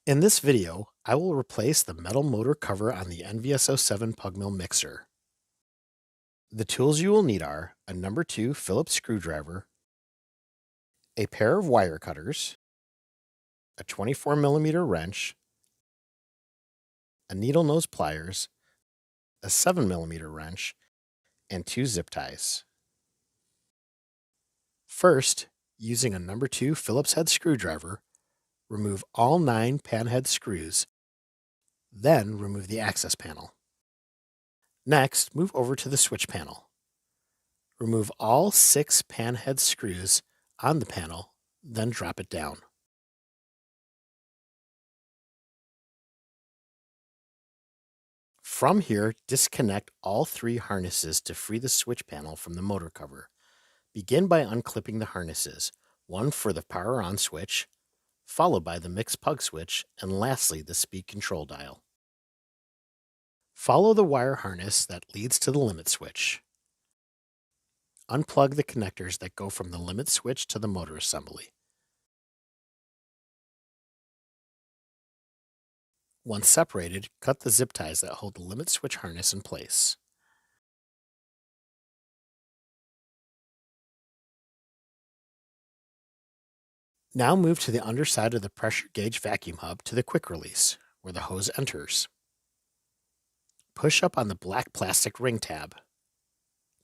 In this video, I will replace the metal motor cover on the NVS-07 Pugmill mixer. The tools you will need are a number 2 Phillips screwdriver, a pair of wire cutters, a 24mm wrench, a needle nose pliers, a 7mm wrench, and 2 zip ties. First, using a number 2 Phillips head screwdriver, remove all 9 panhead screws, then remove the access panel. Next, move over to the switch panel. Remove all 6 panhead screws on the panel, then drop it down. From here, disconnect all 3 harnesses to free the switch panel from the motor cover. Begin by unclipping the harnesses, one for the power on switch, followed by the mixed pug switch, and lastly the speed control dial. Follow the wire harness that leads to the limit switch. Unplug the connectors that go from the limit switch to the motor assembly. Once separated, cut the zip ties that hold the limit switch harness in place. Now move to the underside of the pressure gauge vacuum hub to the quick release, where the hose enters. Push up on the black plastic ring tab.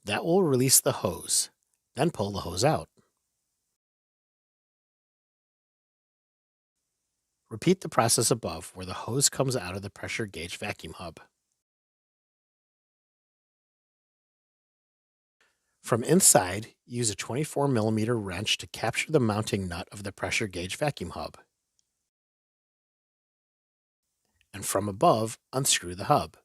That will release the hose, then pull the hose out. Repeat the process above where the hose comes out of the pressure gauge vacuum hub. From inside, use a 24mm wrench to capture the mounting nut of the pressure gauge vacuum hub. And from above, unscrew the hub.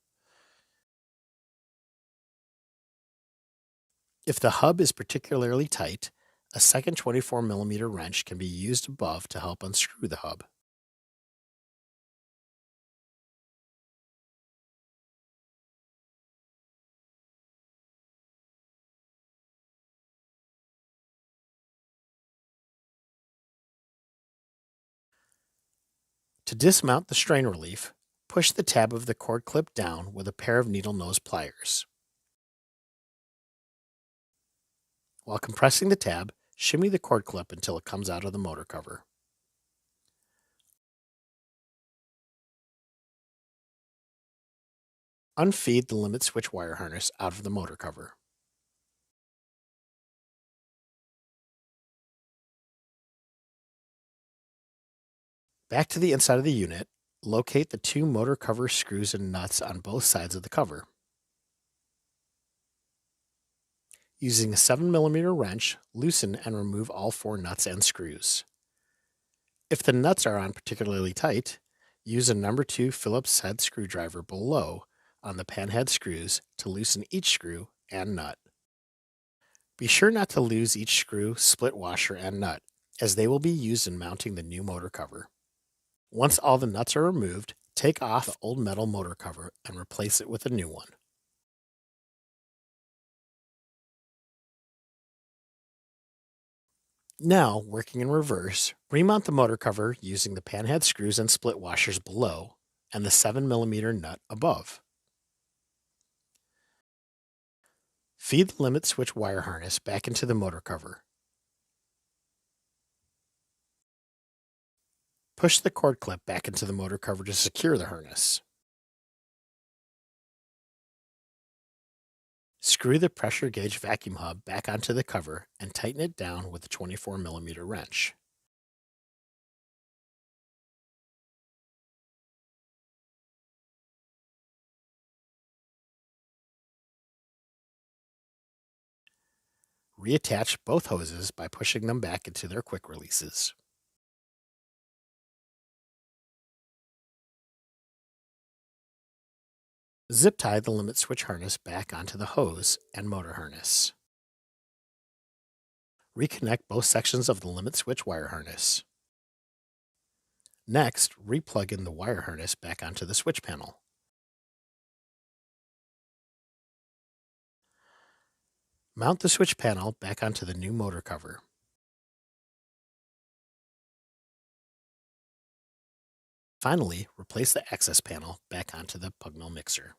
If the hub is particularly tight, a second 24mm wrench can be used above to help unscrew the hub. To dismount the strain relief, push the tab of the cord clip down with a pair of needle nose pliers. While compressing the tab, shimmy the cord clip until it comes out of the motor cover. Unfeed the limit switch wire harness out of the motor cover. Back to the inside of the unit, locate the 2 motor cover screws and nuts on both sides of the cover. Using a 7mm wrench, loosen and remove all 4 nuts and screws. If the nuts are on particularly tight, use a number 2 Phillips head screwdriver below on the panhead screws to loosen each screw and nut. Be sure not to lose each screw, split washer, and nut, as they will be used in mounting the new motor cover. Once all the nuts are removed, take off the old metal motor cover and replace it with a new one. Now, working in reverse, remount the motor cover using the panhead screws and split washers below and the 7mm nut above. Feed the limit switch wire harness back into the motor cover. Push the cord clip back into the motor cover to secure the harness. Screw the pressure gauge vacuum hub back onto the cover and tighten it down with a 24mm wrench. Reattach both hoses by pushing them back into their quick releases. Zip tie the limit switch harness back onto the hose and motor harness. Reconnect both sections of the limit switch wire harness. Next, replug in the wire harness back onto the switch panel. Mount the switch panel back onto the new motor cover. Finally, replace the excess panel back onto the Pugmill mixer.